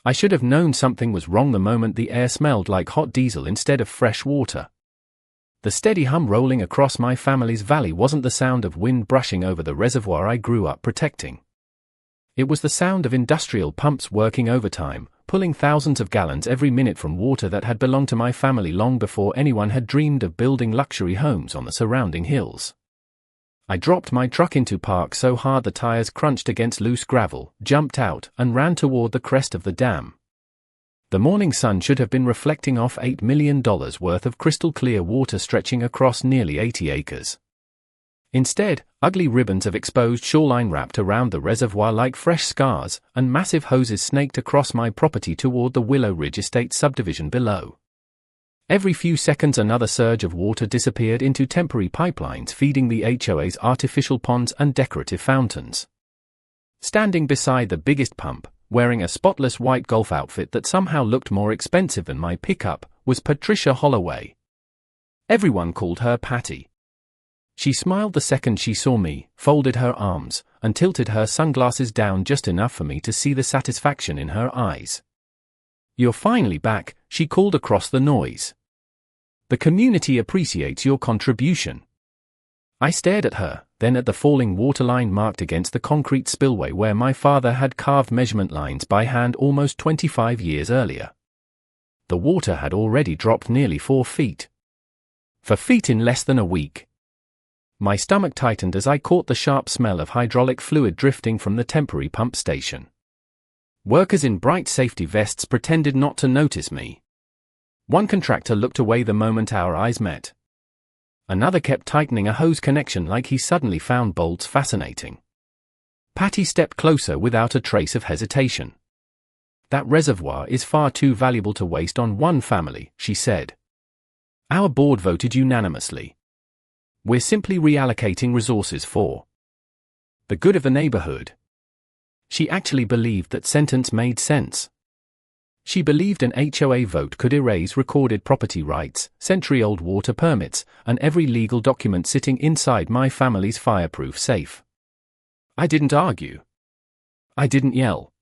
I should have known something was wrong the moment the air smelled like hot diesel instead of fresh water. The steady hum rolling across my family's valley wasn't the sound of wind brushing over the reservoir I grew up protecting. It was the sound of industrial pumps working overtime, pulling thousands of gallons every minute from water that had belonged to my family long before anyone had dreamed of building luxury homes on the surrounding hills. I dropped my truck into park so hard the tires crunched against loose gravel, jumped out, and ran toward the crest of the dam. The morning sun should have been reflecting off $8 million worth of crystal-clear water stretching across nearly 80 acres. Instead, ugly ribbons of exposed shoreline wrapped around the reservoir like fresh scars, and massive hoses snaked across my property toward the Willow Ridge Estate subdivision below. Every few seconds another surge of water disappeared into temporary pipelines feeding the HOA's artificial ponds and decorative fountains. Standing beside the biggest pump, wearing a spotless white golf outfit that somehow looked more expensive than my pickup, was Patricia Holloway. Everyone called her Patty. She smiled the second she saw me, folded her arms, and tilted her sunglasses down just enough for me to see the satisfaction in her eyes. "You're finally back," she called across the noise. "The community appreciates your contribution." I stared at her, then at the falling waterline marked against the concrete spillway where my father had carved measurement lines by hand almost 25 years earlier. The water had already dropped nearly 4 feet. 4 feet in less than a week. My stomach tightened as I caught the sharp smell of hydraulic fluid drifting from the temporary pump station. Workers in bright safety vests pretended not to notice me. One contractor looked away the moment our eyes met. Another kept tightening a hose connection like he suddenly found bolts fascinating. Patty stepped closer without a trace of hesitation. "That reservoir is far too valuable to waste on one family," she said. "Our board voted unanimously. We're simply reallocating resources for the good of the neighborhood." She actually believed that sentence made sense. She believed an HOA vote could erase recorded property rights, century-old water permits, and every legal document sitting inside my family's fireproof safe. I didn't argue. I didn't yell.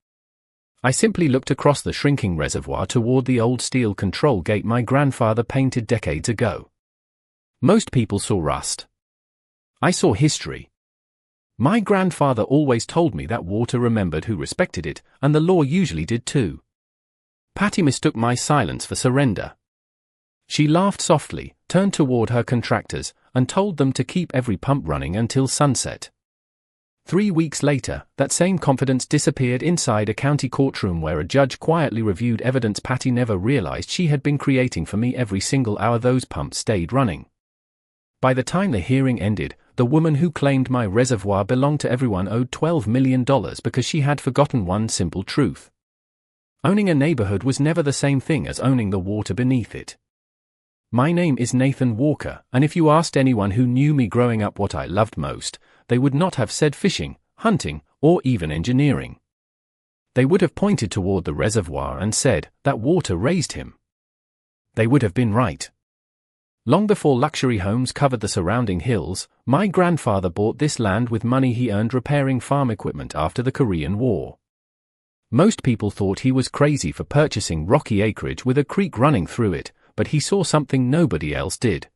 I simply looked across the shrinking reservoir toward the old steel control gate my grandfather painted decades ago. Most people saw rust. I saw history. My grandfather always told me that water remembered who respected it, and the law usually did too. Patty mistook my silence for surrender. She laughed softly, turned toward her contractors, and told them to keep every pump running until sunset. 3 weeks later, that same confidence disappeared inside a county courtroom where a judge quietly reviewed evidence Patty never realized she had been creating for me every single hour those pumps stayed running. By the time the hearing ended, the woman who claimed my reservoir belonged to everyone owed $12 million because she had forgotten one simple truth. Owning a neighborhood was never the same thing as owning the water beneath it. My name is Nathan Walker, and if you asked anyone who knew me growing up what I loved most, they would not have said fishing, hunting, or even engineering. They would have pointed toward the reservoir and said, "That water raised him." They would have been right. Long before luxury homes covered the surrounding hills, my grandfather bought this land with money he earned repairing farm equipment after the Korean War. Most people thought he was crazy for purchasing rocky acreage with a creek running through it, but he saw something nobody else did.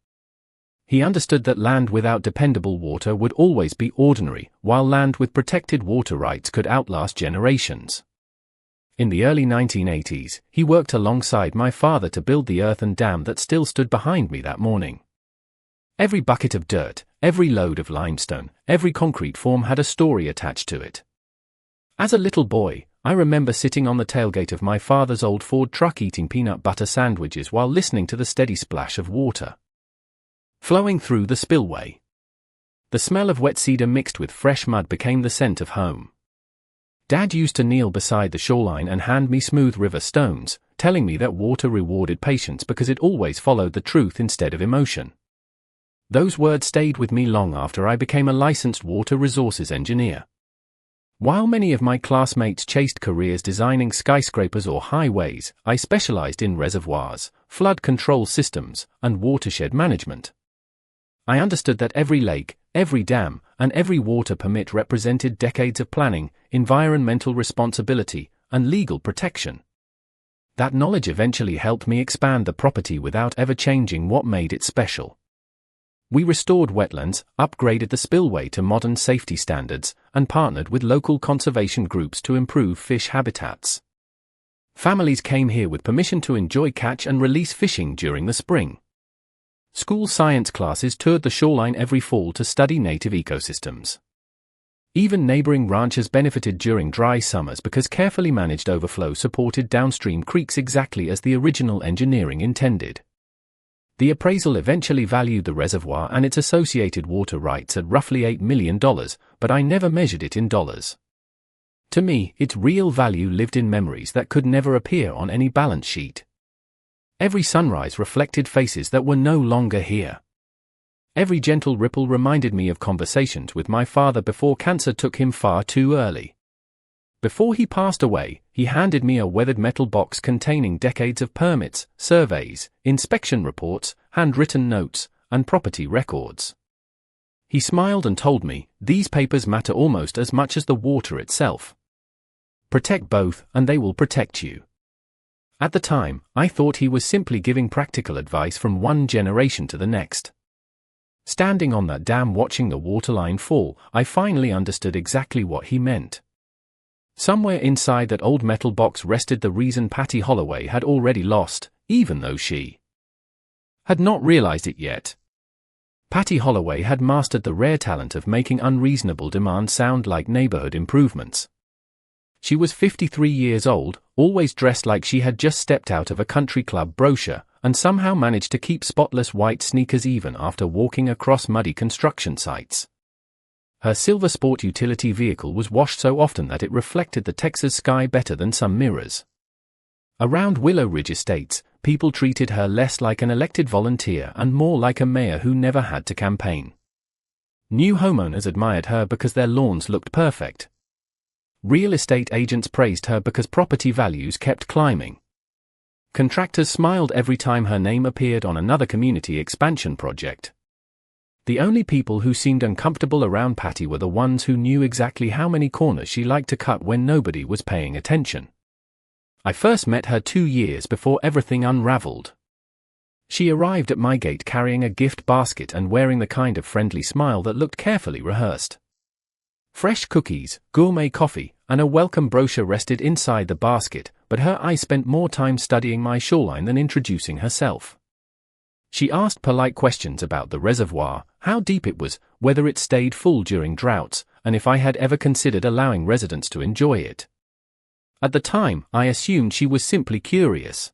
He understood that land without dependable water would always be ordinary, while land with protected water rights could outlast generations. In the early 1980s, he worked alongside my father to build the earthen dam that still stood behind me that morning. Every bucket of dirt, every load of limestone, every concrete form had a story attached to it. As a little boy, I remember sitting on the tailgate of my father's old Ford truck eating peanut butter sandwiches while listening to the steady splash of water flowing through the spillway. The smell of wet cedar mixed with fresh mud became the scent of home. Dad used to kneel beside the shoreline and hand me smooth river stones, telling me that water rewarded patience because it always followed the truth instead of emotion. Those words stayed with me long after I became a licensed water resources engineer. While many of my classmates chased careers designing skyscrapers or highways, I specialized in reservoirs, flood control systems, and watershed management. I understood that every lake, every dam, and every water permit represented decades of planning, environmental responsibility, and legal protection. That knowledge eventually helped me expand the property without ever changing what made it special. We restored wetlands, upgraded the spillway to modern safety standards, and partnered with local conservation groups to improve fish habitats. Families came here with permission to enjoy catch and release fishing during the spring. School science classes toured the shoreline every fall to study native ecosystems. Even neighboring ranchers benefited during dry summers because carefully managed overflow supported downstream creeks exactly as the original engineering intended. The appraisal eventually valued the reservoir and its associated water rights at roughly $8 million, but I never measured it in dollars. To me, its real value lived in memories that could never appear on any balance sheet. Every sunrise reflected faces that were no longer here. Every gentle ripple reminded me of conversations with my father before cancer took him far too early. Before he passed away, he handed me a weathered metal box containing decades of permits, surveys, inspection reports, handwritten notes, and property records. He smiled and told me, "These papers matter almost as much as the water itself. Protect both, and they will protect you." At the time, I thought he was simply giving practical advice from one generation to the next. Standing on that dam watching the waterline fall, I finally understood exactly what he meant. Somewhere inside that old metal box rested the reason Patty Holloway had already lost, even though she had not realized it yet. Patty Holloway had mastered the rare talent of making unreasonable demands sound like neighborhood improvements. She was 53 years old, always dressed like she had just stepped out of a country club brochure, and somehow managed to keep spotless white sneakers even after walking across muddy construction sites. Her silver sport utility vehicle was washed so often that it reflected the Texas sky better than some mirrors. Around Willow Ridge Estates, people treated her less like an elected volunteer and more like a mayor who never had to campaign. New homeowners admired her because their lawns looked perfect. Real estate agents praised her because property values kept climbing. Contractors smiled every time her name appeared on another community expansion project. The only people who seemed uncomfortable around Patty were the ones who knew exactly how many corners she liked to cut when nobody was paying attention. I first met her 2 years before everything unraveled. She arrived at my gate carrying a gift basket and wearing the kind of friendly smile that looked carefully rehearsed. Fresh cookies, gourmet coffee, and a welcome brochure rested inside the basket, but her eye spent more time studying my shoreline than introducing herself. She asked polite questions about the reservoir, how deep it was, whether it stayed full during droughts, and if I had ever considered allowing residents to enjoy it. At the time, I assumed she was simply curious.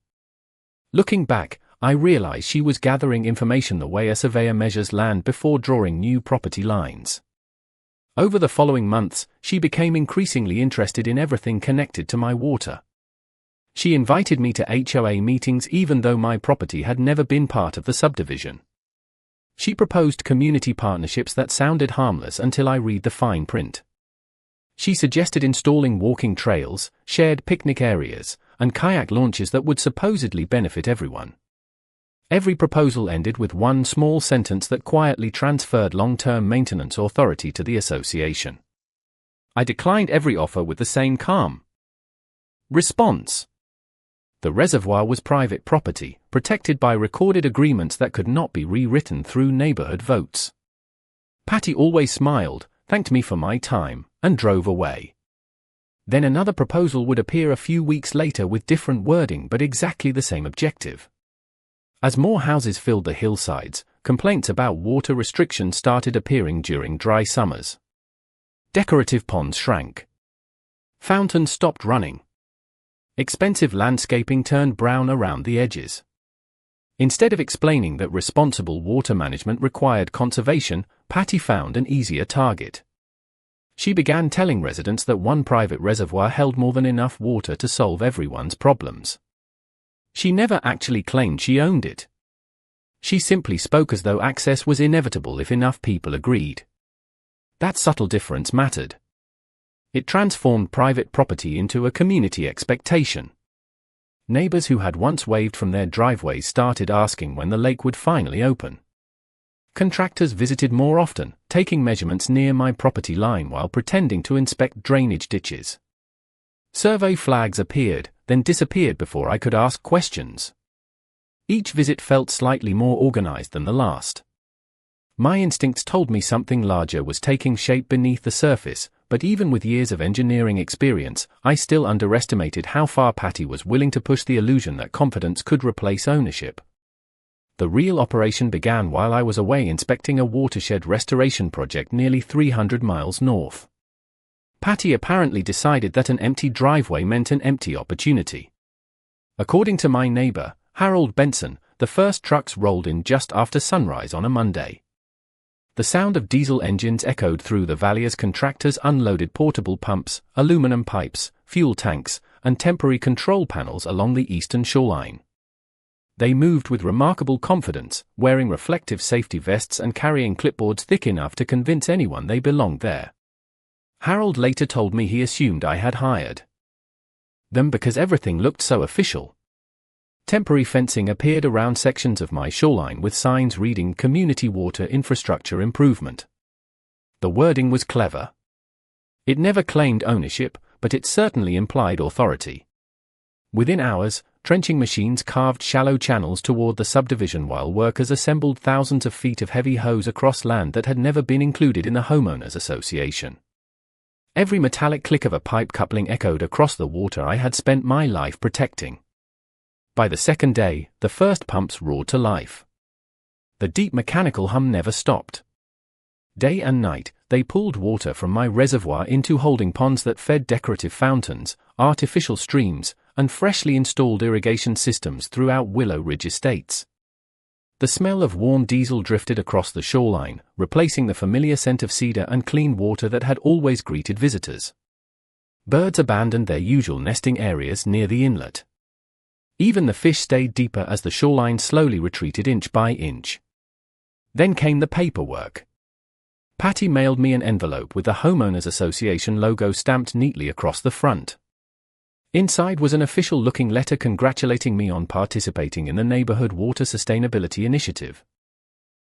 Looking back, I realized she was gathering information the way a surveyor measures land before drawing new property lines. Over the following months, she became increasingly interested in everything connected to my water. She invited me to HOA meetings even though my property had never been part of the subdivision. She proposed community partnerships that sounded harmless until I read the fine print. She suggested installing walking trails, shared picnic areas, and kayak launches that would supposedly benefit everyone. Every proposal ended with one small sentence that quietly transferred long-term maintenance authority to the association. I declined every offer with the same calm response. The reservoir was private property, protected by recorded agreements that could not be rewritten through neighborhood votes. Patty always smiled, thanked me for my time, and drove away. Then another proposal would appear a few weeks later with different wording but exactly the same objective. As more houses filled the hillsides, complaints about water restrictions started appearing during dry summers. Decorative ponds shrank. Fountains stopped running. Expensive landscaping turned brown around the edges. Instead of explaining that responsible water management required conservation, Patty found an easier target. She began telling residents that one private reservoir held more than enough water to solve everyone's problems. She never actually claimed she owned it. She simply spoke as though access was inevitable if enough people agreed. That subtle difference mattered. It transformed private property into a community expectation. Neighbors who had once waved from their driveways started asking when the lake would finally open. Contractors visited more often, taking measurements near my property line while pretending to inspect drainage ditches. Survey flags appeared, then disappeared before I could ask questions. Each visit felt slightly more organized than the last. My instincts told me something larger was taking shape beneath the surface, but even with years of engineering experience, I still underestimated how far Patty was willing to push the illusion that confidence could replace ownership. The real operation began while I was away inspecting a watershed restoration project nearly 300 miles north. Patty apparently decided that an empty driveway meant an empty opportunity. According to my neighbor, Harold Benson, the first trucks rolled in just after sunrise on a Monday. The sound of diesel engines echoed through the valley as contractors unloaded portable pumps, aluminum pipes, fuel tanks, and temporary control panels along the eastern shoreline. They moved with remarkable confidence, wearing reflective safety vests and carrying clipboards thick enough to convince anyone they belonged there. Harold later told me he assumed I had hired them because everything looked so official. Temporary fencing appeared around sections of my shoreline with signs reading Community Water Infrastructure Improvement. The wording was clever. It never claimed ownership, but it certainly implied authority. Within hours, trenching machines carved shallow channels toward the subdivision while workers assembled thousands of feet of heavy hose across land that had never been included in the homeowners association. Every metallic click of a pipe coupling echoed across the water I had spent my life protecting. By the second day, the first pumps roared to life. The deep mechanical hum never stopped. Day and night, they pulled water from my reservoir into holding ponds that fed decorative fountains, artificial streams, and freshly installed irrigation systems throughout Willow Ridge estates. The smell of warm diesel drifted across the shoreline, replacing the familiar scent of cedar and clean water that had always greeted visitors. Birds abandoned their usual nesting areas near the inlet. Even the fish stayed deeper as the shoreline slowly retreated inch by inch. Then came the paperwork. Patty mailed me an envelope with the Homeowners Association logo stamped neatly across the front. Inside was an official-looking letter congratulating me on participating in the Neighborhood Water Sustainability Initiative.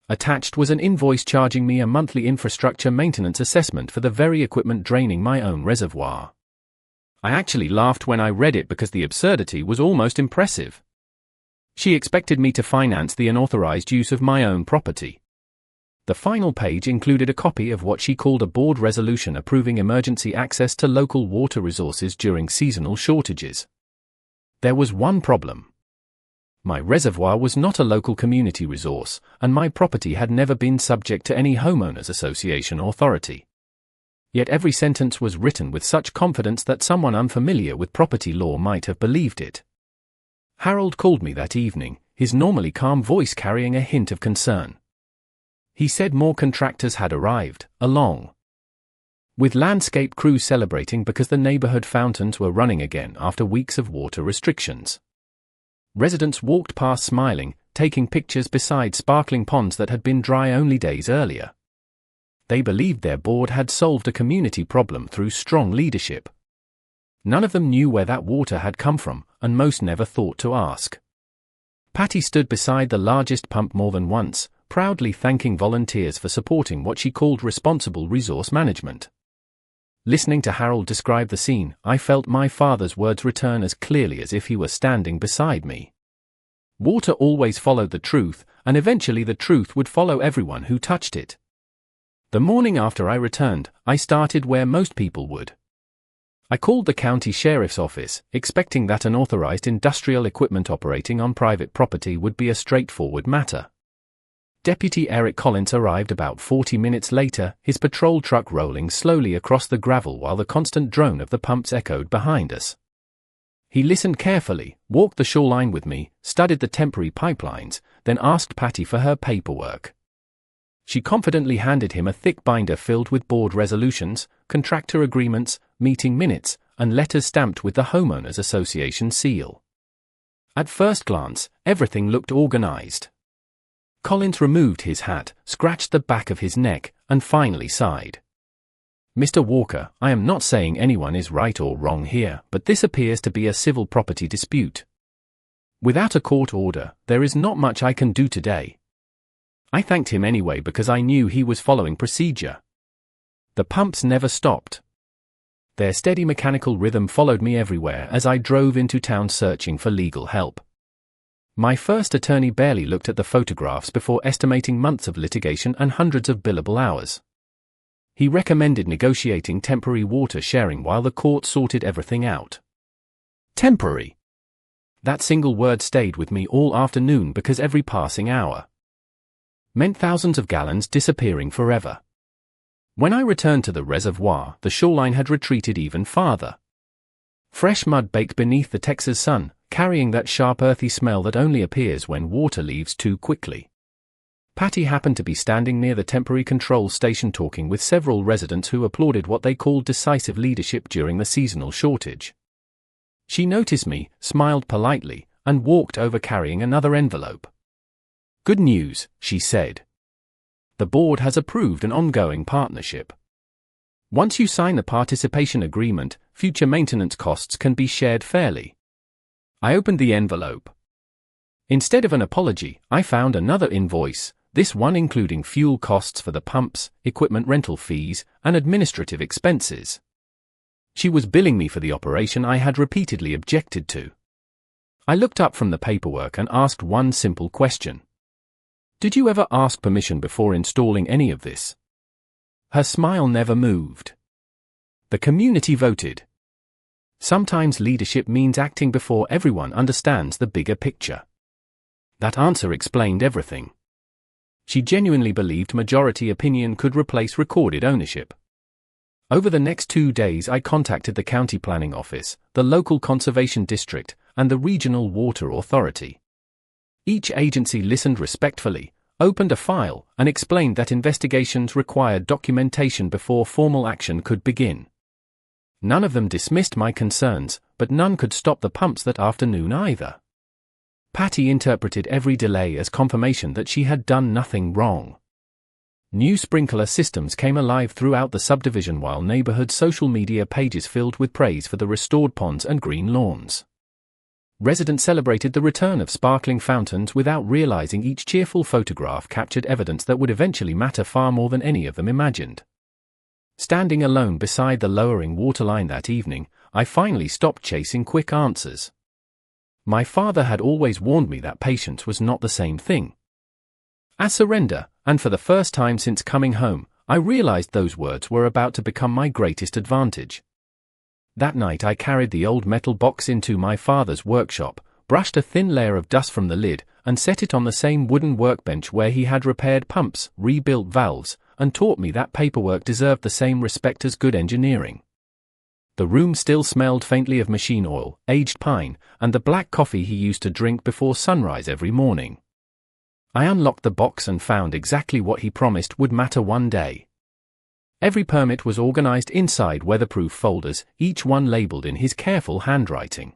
Attached was an invoice charging me a monthly infrastructure maintenance assessment for the very equipment draining my own reservoir. I actually laughed when I read it because the absurdity was almost impressive. She expected me to finance the unauthorized use of my own property. The final page included a copy of what she called a board resolution approving emergency access to local water resources during seasonal shortages. There was one problem. My reservoir was not a local community resource, and my property had never been subject to any homeowners association authority. Yet every sentence was written with such confidence that someone unfamiliar with property law might have believed it. Harold called me that evening, his normally calm voice carrying a hint of concern. He said more contractors had arrived, along with landscape crews celebrating because the neighborhood fountains were running again after weeks of water restrictions. Residents walked past smiling, taking pictures beside sparkling ponds that had been dry only days earlier. They believed their board had solved a community problem through strong leadership. None of them knew where that water had come from, and most never thought to ask. Patty stood beside the largest pump more than once, proudly thanking volunteers for supporting what she called responsible resource management. Listening to Harold describe the scene, I felt my father's words return as clearly as if he were standing beside me. Water always followed the truth, and eventually the truth would follow everyone who touched it. The morning after I returned, I started where most people would. I called the county sheriff's office, expecting that unauthorized industrial equipment operating on private property would be a straightforward matter. Deputy Eric Collins arrived about 40 minutes later, his patrol truck rolling slowly across the gravel while the constant drone of the pumps echoed behind us. He listened carefully, walked the shoreline with me, studied the temporary pipelines, then asked Patty for her paperwork. She confidently handed him a thick binder filled with board resolutions, contractor agreements, meeting minutes, and letters stamped with the Homeowners Association seal. At first glance, everything looked organized. Collins removed his hat, scratched the back of his neck, and finally sighed. "Mr. Walker, I am not saying anyone is right or wrong here, but this appears to be a civil property dispute. Without a court order, there is not much I can do today." I thanked him anyway because I knew he was following procedure. The pumps never stopped. Their steady mechanical rhythm followed me everywhere as I drove into town searching for legal help. My first attorney barely looked at the photographs before estimating months of litigation and hundreds of billable hours. He recommended negotiating temporary water sharing while the court sorted everything out. Temporary. That single word stayed with me all afternoon because every passing hour meant thousands of gallons disappearing forever. When I returned to the reservoir, the shoreline had retreated even farther. Fresh mud baked beneath the Texas sun, carrying that sharp earthy smell that only appears when water leaves too quickly. Patty happened to be standing near the temporary control station talking with several residents who applauded what they called decisive leadership during the seasonal shortage. She noticed me, smiled politely, and walked over carrying another envelope. "Good news," she said. "The board has approved an ongoing partnership. Once you sign the participation agreement, future maintenance costs can be shared fairly." I opened the envelope. Instead of an apology, I found another invoice, this one including fuel costs for the pumps, equipment rental fees, and administrative expenses. She was billing me for the operation I had repeatedly objected to. I looked up from the paperwork and asked one simple question. "Did you ever ask permission before installing any of this?" Her smile never moved. The community voted. Sometimes leadership means acting before everyone understands the bigger picture. That answer explained everything. She genuinely believed majority opinion could replace recorded ownership. Over the next 2 days I contacted the county planning office, the local conservation district, and the regional water authority. Each agency listened respectfully, opened a file, and explained that investigations required documentation before formal action could begin. None of them dismissed my concerns, but none could stop the pumps that afternoon either. Patty interpreted every delay as confirmation that she had done nothing wrong. New sprinkler systems came alive throughout the subdivision while neighborhood social media pages filled with praise for the restored ponds and green lawns. Residents celebrated the return of sparkling fountains without realizing each cheerful photograph captured evidence that would eventually matter far more than any of them imagined. Standing alone beside the lowering waterline that evening, I finally stopped chasing quick answers. My father had always warned me that patience was not the same thing as surrender, and for the first time since coming home, I realized those words were about to become my greatest advantage. That night I carried the old metal box into my father's workshop, brushed a thin layer of dust from the lid, and set it on the same wooden workbench where he had repaired pumps, rebuilt valves, and taught me that paperwork deserved the same respect as good engineering. The room still smelled faintly of machine oil, aged pine, and the black coffee he used to drink before sunrise every morning. I unlocked the box and found exactly what he promised would matter one day. Every permit was organized inside weatherproof folders, each one labeled in his careful handwriting.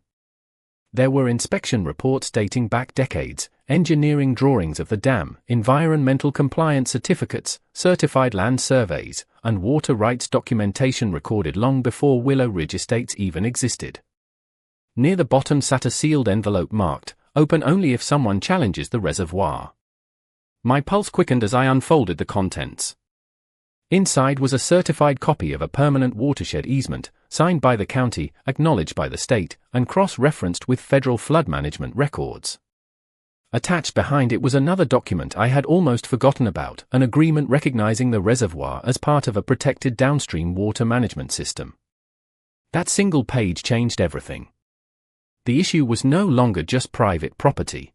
There were inspection reports dating back decades, engineering drawings of the dam, environmental compliance certificates, certified land surveys, and water rights documentation recorded long before Willow Ridge Estates even existed. Near the bottom sat a sealed envelope marked, "Open only if someone challenges the reservoir." My pulse quickened as I unfolded the contents. Inside was a certified copy of a permanent watershed easement, signed by the county, acknowledged by the state, and cross-referenced with federal flood management records. Attached behind it was another document I had almost forgotten about, an agreement recognizing the reservoir as part of a protected downstream water management system. That single page changed everything. The issue was no longer just private property.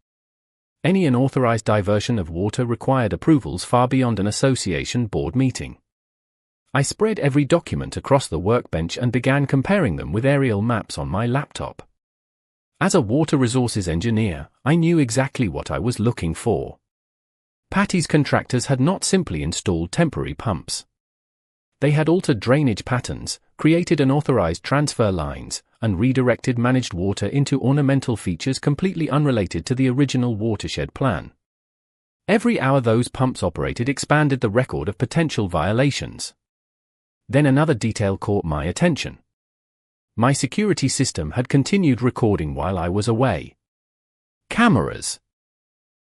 Any unauthorized diversion of water required approvals far beyond an association board meeting. I spread every document across the workbench and began comparing them with aerial maps on my laptop. As a water resources engineer, I knew exactly what I was looking for. Patty's contractors had not simply installed temporary pumps. They had altered drainage patterns, created unauthorized transfer lines, and redirected managed water into ornamental features completely unrelated to the original watershed plan. Every hour those pumps operated expanded the record of potential violations. Then another detail caught my attention. My security system had continued recording while I was away. Cameras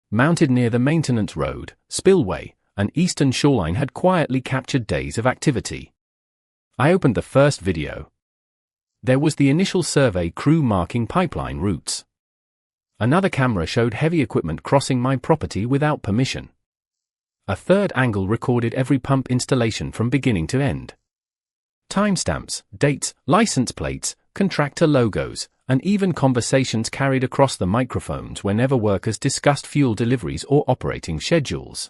mounted near the maintenance road, spillway, and eastern shoreline had quietly captured days of activity. I opened the first video, There was the initial survey crew marking pipeline routes. Another camera showed heavy equipment crossing my property without permission. A third angle recorded every pump installation from beginning to end. Timestamps, dates, license plates, contractor logos, and even conversations carried across the microphones whenever workers discussed fuel deliveries or operating schedules.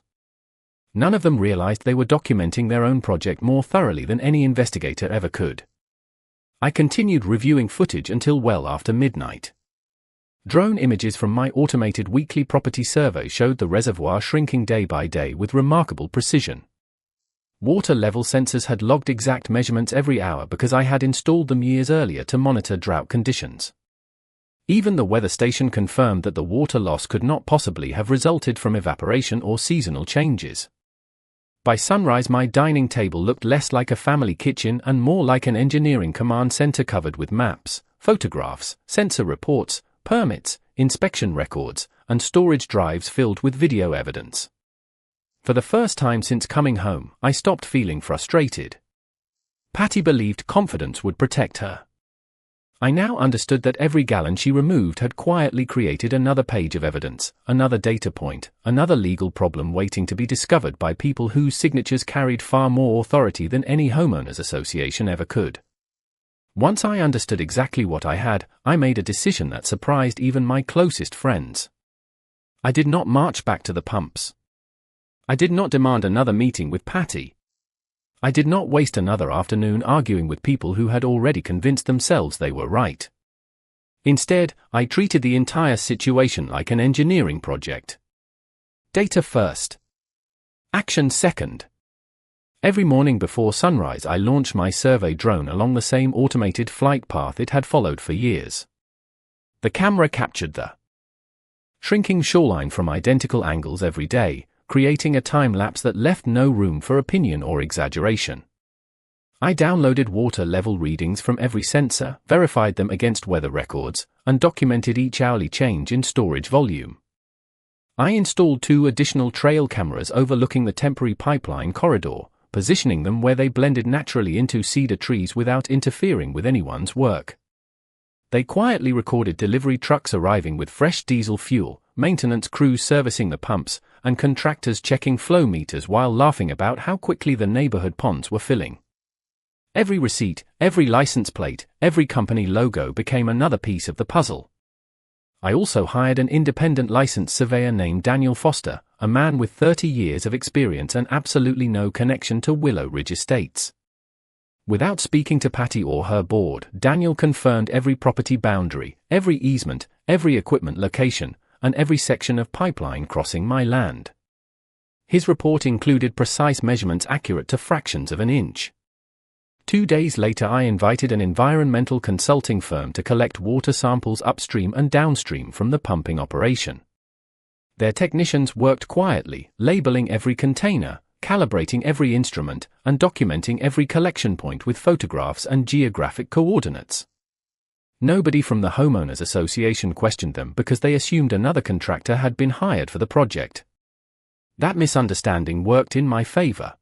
None of them realized they were documenting their own project more thoroughly than any investigator ever could. I continued reviewing footage until well after midnight. Drone images from my automated weekly property survey showed the reservoir shrinking day by day with remarkable precision. Water level sensors had logged exact measurements every hour because I had installed them years earlier to monitor drought conditions. Even the weather station confirmed that the water loss could not possibly have resulted from evaporation or seasonal changes. By sunrise, my dining table looked less like a family kitchen and more like an engineering command center covered with maps, photographs, sensor reports, permits, inspection records, and storage drives filled with video evidence. For the first time since coming home, I stopped feeling frustrated. Patty believed confidence would protect her. I now understood that every gallon she removed had quietly created another page of evidence, another data point, another legal problem waiting to be discovered by people whose signatures carried far more authority than any homeowners association ever could. Once I understood exactly what I had, I made a decision that surprised even my closest friends. I did not march back to the pumps. I did not demand another meeting with Patty. I did not waste another afternoon arguing with people who had already convinced themselves they were right. Instead, I treated the entire situation like an engineering project. Data first. Action second. Every morning before sunrise, I launched my survey drone along the same automated flight path it had followed for years. The camera captured the shrinking shoreline from identical angles every day, creating a time-lapse that left no room for opinion or exaggeration. I downloaded water level readings from every sensor, verified them against weather records, and documented each hourly change in storage volume. I installed 2 additional trail cameras overlooking the temporary pipeline corridor, positioning them where they blended naturally into cedar trees without interfering with anyone's work. They quietly recorded delivery trucks arriving with fresh diesel fuel, maintenance crews servicing the pumps, and contractors checking flow meters while laughing about how quickly the neighborhood ponds were filling. Every receipt, every license plate, every company logo became another piece of the puzzle. I also hired an independent licensed surveyor named Daniel Foster, a man with 30 years of experience and absolutely no connection to Willow Ridge Estates. Without speaking to Patty or her board, Daniel confirmed every property boundary, every easement, every equipment location, and every section of pipeline crossing my land. His report included precise measurements accurate to fractions of an inch. 2 days later, I invited an environmental consulting firm to collect water samples upstream and downstream from the pumping operation. Their technicians worked quietly, labeling every container, calibrating every instrument, and documenting every collection point with photographs and geographic coordinates. Nobody from the homeowners association questioned them because they assumed another contractor had been hired for the project. That misunderstanding worked in my favor.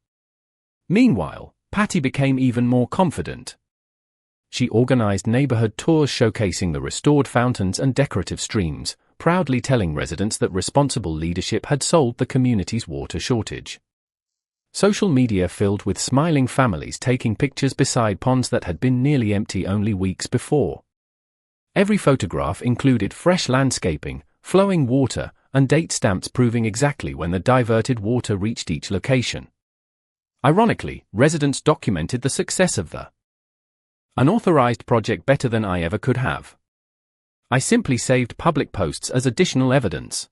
Meanwhile, Patty became even more confident. She organized neighborhood tours showcasing the restored fountains and decorative streams, proudly telling residents that responsible leadership had solved the community's water shortage. Social media filled with smiling families taking pictures beside ponds that had been nearly empty only weeks before. Every photograph included fresh landscaping, flowing water, and date stamps proving exactly when the diverted water reached each location. Ironically, residents documented the success of the unauthorized project better than I ever could have. I simply saved public posts as additional evidence.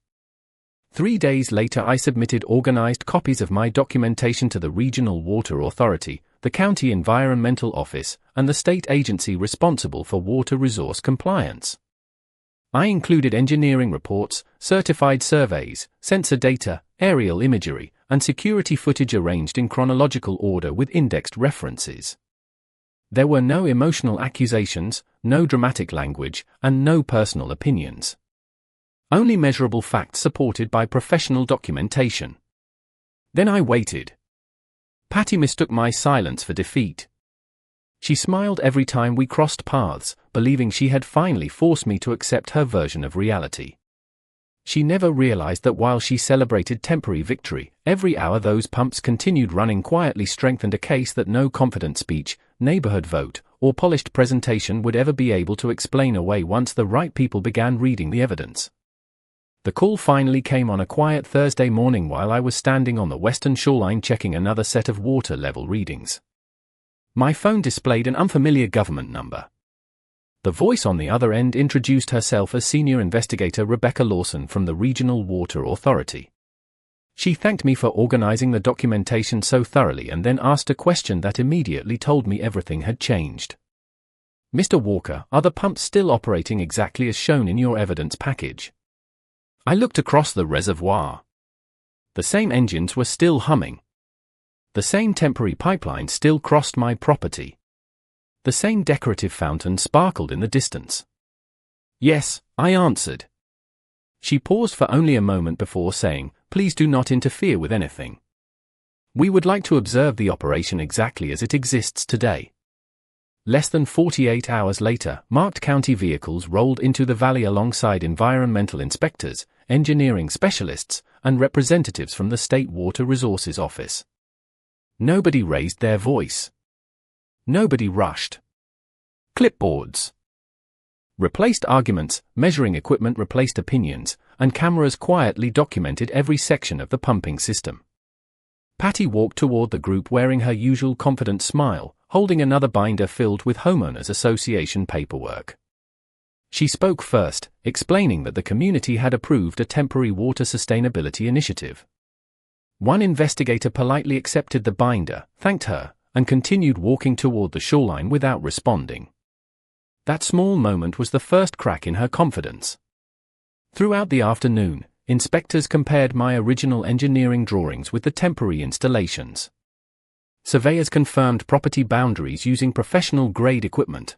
3 days later, I submitted organized copies of my documentation to the Regional Water Authority, the County Environmental Office, and the state agency responsible for water resource compliance. I included engineering reports, certified surveys, sensor data, aerial imagery, and security footage arranged in chronological order with indexed references. There were no emotional accusations, no dramatic language, and no personal opinions. Only measurable facts supported by professional documentation. Then I waited. Patty mistook my silence for defeat. She smiled every time we crossed paths, believing she had finally forced me to accept her version of reality. She never realized that while she celebrated temporary victory, every hour those pumps continued running quietly strengthened a case that no confident speech, neighborhood vote, or polished presentation would ever be able to explain away once the right people began reading the evidence. The call finally came on a quiet Thursday morning while I was standing on the western shoreline checking another set of water level readings. My phone displayed an unfamiliar government number. The voice on the other end introduced herself as Senior Investigator Rebecca Lawson from the Regional Water Authority. She thanked me for organizing the documentation so thoroughly and then asked a question that immediately told me everything had changed. "Mr. Walker, are the pumps still operating exactly as shown in your evidence package?" I looked across the reservoir. The same engines were still humming. The same temporary pipeline still crossed my property. The same decorative fountain sparkled in the distance. "Yes," I answered. She paused for only a moment before saying, "Please do not interfere with anything. We would like to observe the operation exactly as it exists today." Less than 48 hours later, marked county vehicles rolled into the valley alongside environmental inspectors, engineering specialists, and representatives from the State Water Resources Office. Nobody raised their voice. Nobody rushed. Clipboards replaced arguments, measuring equipment replaced opinions, and cameras quietly documented every section of the pumping system. Patty walked toward the group wearing her usual confident smile, holding another binder filled with homeowners association paperwork. She spoke first, explaining that the community had approved a temporary water sustainability initiative. One investigator politely accepted the binder, thanked her, and continued walking toward the shoreline without responding. That small moment was the first crack in her confidence. Throughout the afternoon, inspectors compared my original engineering drawings with the temporary installations. Surveyors confirmed property boundaries using professional-grade equipment.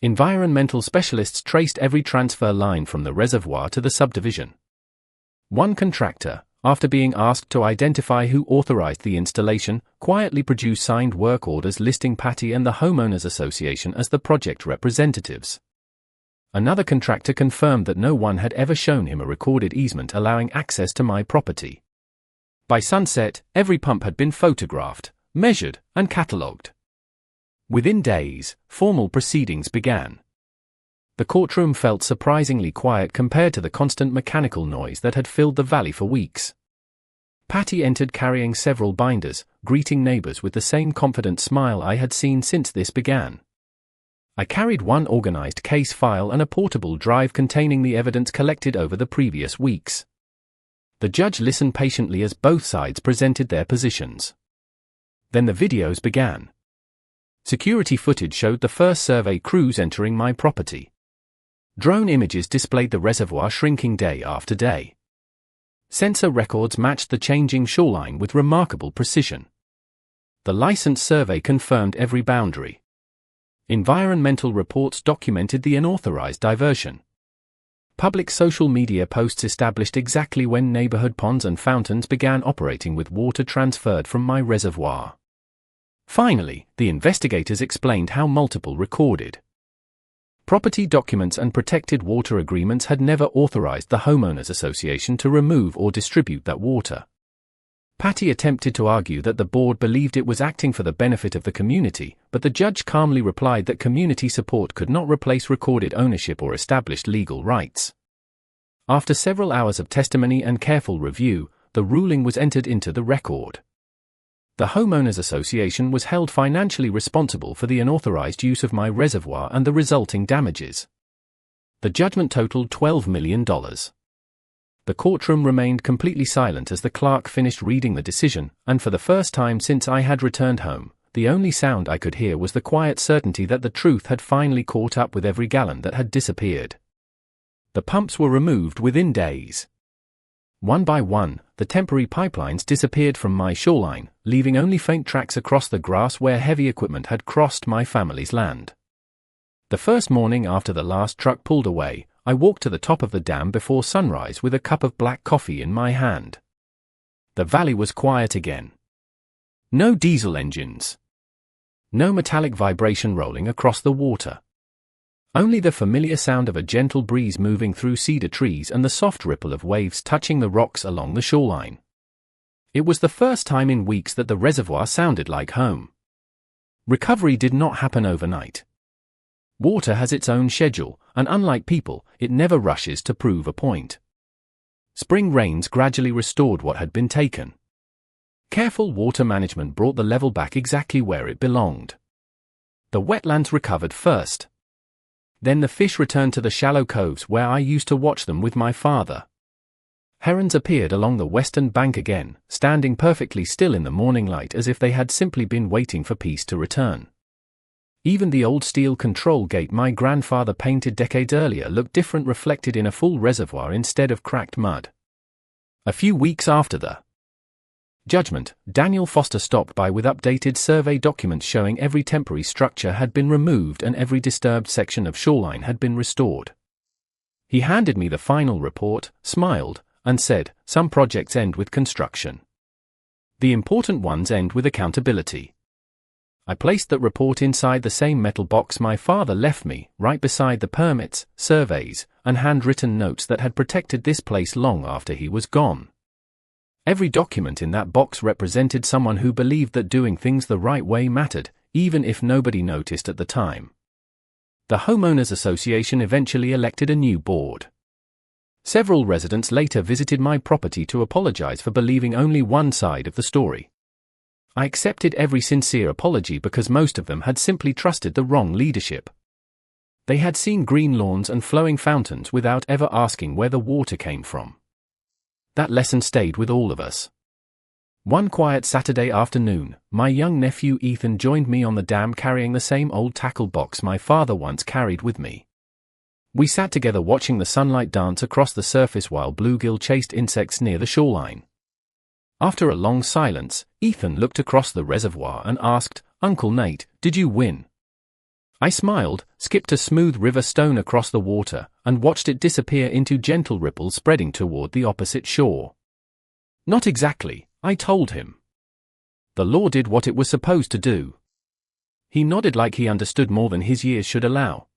Environmental specialists traced every transfer line from the reservoir to the subdivision. One contractor, after being asked to identify who authorized the installation, quietly produced signed work orders listing Patty and the Homeowners Association as the project representatives. Another contractor confirmed that no one had ever shown him a recorded easement allowing access to my property. By sunset, every pump had been photographed, measured, and catalogued. Within days, formal proceedings began. The courtroom felt surprisingly quiet compared to the constant mechanical noise that had filled the valley for weeks. Patty entered carrying several binders, greeting neighbors with the same confident smile I had seen since this began. I carried one organized case file and a portable drive containing the evidence collected over the previous weeks. The judge listened patiently as both sides presented their positions. Then the videos began. Security footage showed the first survey crews entering my property. Drone images displayed the reservoir shrinking day after day. Sensor records matched the changing shoreline with remarkable precision. The license survey confirmed every boundary. Environmental reports documented the unauthorized diversion. Public social media posts established exactly when neighborhood ponds and fountains began operating with water transferred from my reservoir. Finally, the investigators explained how multiple recorded property documents and protected water agreements had never authorized the Homeowners Association to remove or distribute that water. Patty attempted to argue that the board believed it was acting for the benefit of the community, but the judge calmly replied that community support could not replace recorded ownership or established legal rights. After several hours of testimony and careful review, the ruling was entered into the record. The Homeowners Association was held financially responsible for the unauthorized use of my reservoir and the resulting damages. The judgment totaled $12 million. The courtroom remained completely silent as the clerk finished reading the decision, and for the first time since I had returned home, the only sound I could hear was the quiet certainty that the truth had finally caught up with every gallon that had disappeared. The pumps were removed within days. One by one, the temporary pipelines disappeared from my shoreline, leaving only faint tracks across the grass where heavy equipment had crossed my family's land. The first morning after the last truck pulled away, I walked to the top of the dam before sunrise with a cup of black coffee in my hand. The valley was quiet again. No diesel engines. No metallic vibration rolling across the water. Only the familiar sound of a gentle breeze moving through cedar trees and the soft ripple of waves touching the rocks along the shoreline. It was the first time in weeks that the reservoir sounded like home. Recovery did not happen overnight. Water has its own schedule, and unlike people, it never rushes to prove a point. Spring rains gradually restored what had been taken. Careful water management brought the level back exactly where it belonged. The wetlands recovered first. Then the fish returned to the shallow coves where I used to watch them with my father. Herons appeared along the western bank again, standing perfectly still in the morning light as if they had simply been waiting for peace to return. Even the old steel control gate my grandfather painted decades earlier looked different, reflected in a full reservoir instead of cracked mud. A few weeks after the judgment, Daniel Foster stopped by with updated survey documents showing every temporary structure had been removed and every disturbed section of shoreline had been restored. He handed me the final report, smiled, and said, "Some projects end with construction. The important ones end with accountability." I placed that report inside the same metal box my father left me, right beside the permits, surveys, and handwritten notes that had protected this place long after he was gone. Every document in that box represented someone who believed that doing things the right way mattered, even if nobody noticed at the time. The Homeowners Association eventually elected a new board. Several residents later visited my property to apologize for believing only one side of the story. I accepted every sincere apology because most of them had simply trusted the wrong leadership. They had seen green lawns and flowing fountains without ever asking where the water came from. That lesson stayed with all of us. One quiet Saturday afternoon, my young nephew Ethan joined me on the dam carrying the same old tackle box my father once carried with me. We sat together watching the sunlight dance across the surface while bluegill chased insects near the shoreline. After a long silence, Ethan looked across the reservoir and asked, "Uncle Nate, did you win?" I smiled, skipped a smooth river stone across the water, and watched it disappear into gentle ripples spreading toward the opposite shore. "Not exactly," I told him. "The law did what it was supposed to do." He nodded like he understood more than his years should allow.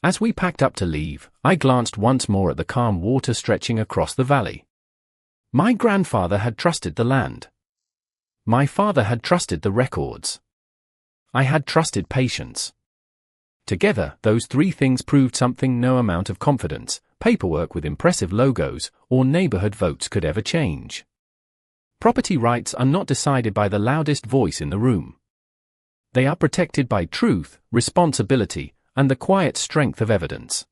As we packed up to leave, I glanced once more at the calm water stretching across the valley. My grandfather had trusted the land. My father had trusted the records. I had trusted patience. Together, those three things proved something no amount of confidence, paperwork with impressive logos, or neighborhood votes could ever change. Property rights are not decided by the loudest voice in the room. They are protected by truth, responsibility, and the quiet strength of evidence.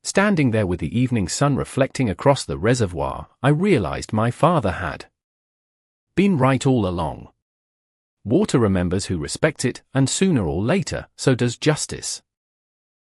Standing there with the evening sun reflecting across the reservoir, I realized my father had been right all along. Water remembers who respects it, and sooner or later, so does justice.